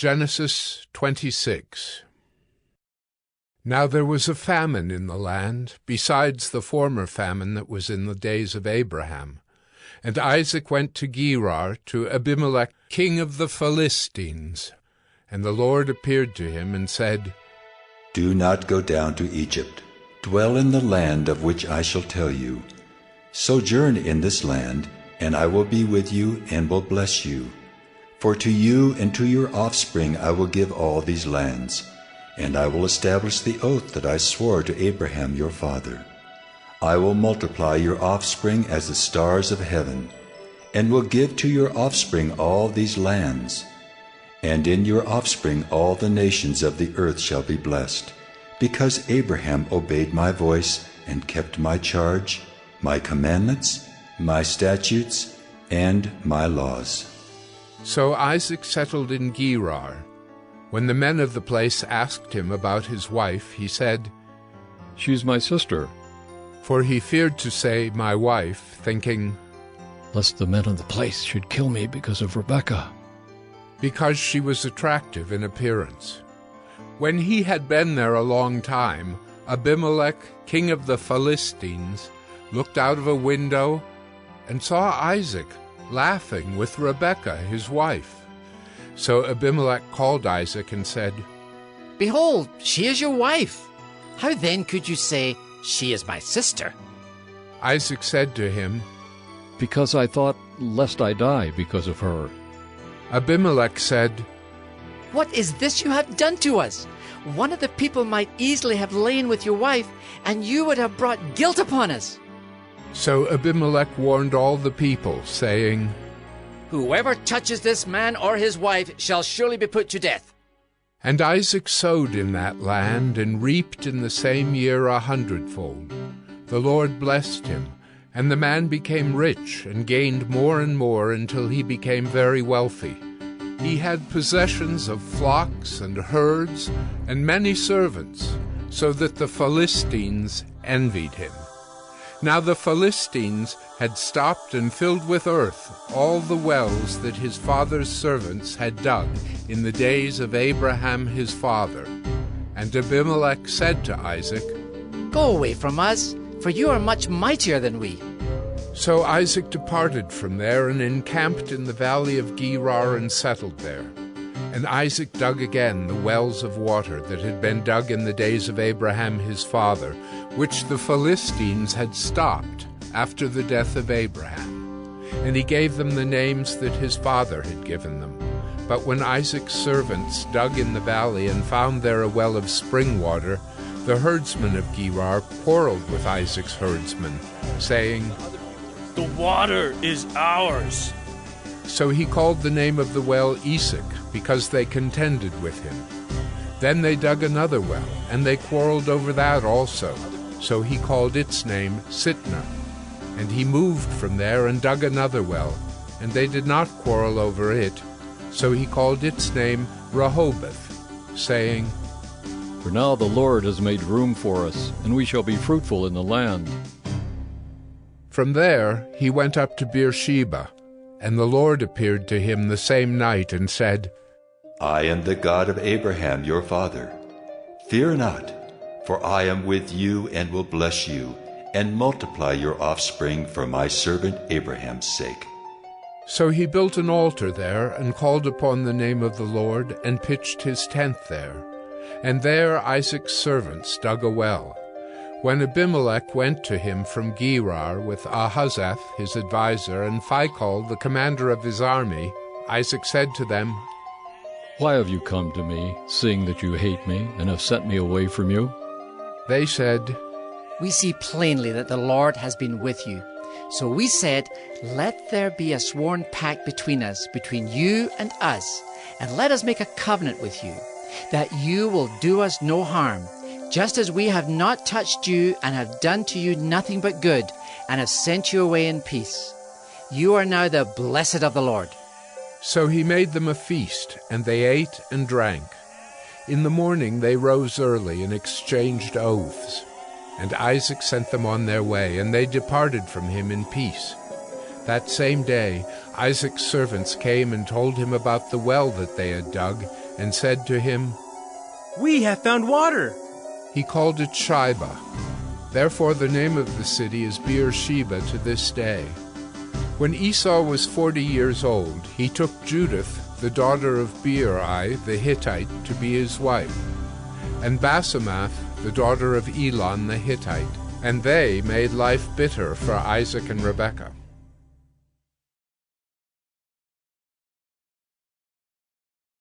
Genesis 26. Now there was a famine in the land, besides the former famine that was in the days of Abraham. And Isaac went to Gerar, to Abimelech, king of the Philistines. And the Lord appeared to him and said, Do not go down to Egypt. Dwell in the land of which I shall tell you. Sojourn in this land, and I will be with you and will bless you. For to you and to your offspring I will give all these lands, and I will establish the oath that I swore to Abraham your father. I will multiply your offspring as the stars of heaven, and will give to your offspring all these lands. And in your offspring all the nations of the earth shall be blessed, because Abraham obeyed my voice and kept my charge, my commandments, my statutes, and my laws. So Isaac settled in Gerar. When the men of the place asked him about his wife, he said, She's my sister. For he feared to say, my wife, thinking, Lest the men of the place should kill me because of Rebekah. Because she was attractive in appearance. When he had been there a long time, Abimelech, king of the Philistines, looked out of a window and saw Isaac laughing with Rebekah, his wife. So Abimelech called Isaac and said, Behold, she is your wife. How then could you say, She is my sister? Isaac said to him, Because I thought, lest I die because of her. Abimelech said, What is this you have done to us? One of the people might easily have lain with your wife, and you would have brought guilt upon us. So Abimelech warned all the people, saying, Whoever touches this man or his wife shall surely be put to death. And Isaac sowed in that land, and reaped in the same year 100-fold. The Lord blessed him, and the man became rich, and gained more and more until he became very wealthy. He had possessions of flocks and herds, and many servants, so that the Philistines envied him. Now the Philistines had stopped and filled with earth all the wells that his father's servants had dug in the days of Abraham his father. And Abimelech said to Isaac, Go away from us, for you are much mightier than we. So Isaac departed from there and encamped in the valley of Gerar and settled there. And Isaac dug again the wells of water that had been dug in the days of Abraham his father, which the Philistines had stopped after the death of Abraham. And he gave them the names that his father had given them. But when Isaac's servants dug in the valley and found there a well of spring water, the herdsmen of Gerar quarreled with Isaac's herdsmen, saying, The water is ours. So he called the name of the well Esek, because they contended with him. Then they dug another well, and they quarreled over that also. So he called its name Sitnah. And he moved from there and dug another well, and they did not quarrel over it. So he called its name Rehoboth, saying, For now the Lord has made room for us, and we shall be fruitful in the land. From there he went up to Beersheba, and the Lord appeared to him the same night and said, I am the God of Abraham your father. Fear not, for I am with you and will bless you, and multiply your offspring for my servant Abraham's sake. So he built an altar there, and called upon the name of the Lord, and pitched his tent there. And there Isaac's servants dug a well. When Abimelech went to him from Gerar with Ahuzzath his adviser, and Phicol the commander of his army, Isaac said to them, Why have you come to me, seeing that you hate me, and have sent me away from you? They said, We see plainly that the Lord has been with you. So we said, Let there be a sworn pact between us, between you and us, and let us make a covenant with you, that you will do us no harm, just as we have not touched you and have done to you nothing but good, and have sent you away in peace. You are now the blessed of the Lord. So he made them a feast, and they ate and drank. In the morning they rose early and exchanged oaths. And Isaac sent them on their way, and they departed from him in peace. That same day Isaac's servants came and told him about the well that they had dug, and said to him, We have found water. He called it Shibah. Therefore the name of the city is Beersheba to this day. When Esau was 40 years old, he took Judith, the daughter of Beeri the Hittite, to be his wife, and Basemath, the daughter of Elon the Hittite, and they made life bitter for Isaac and Rebekah.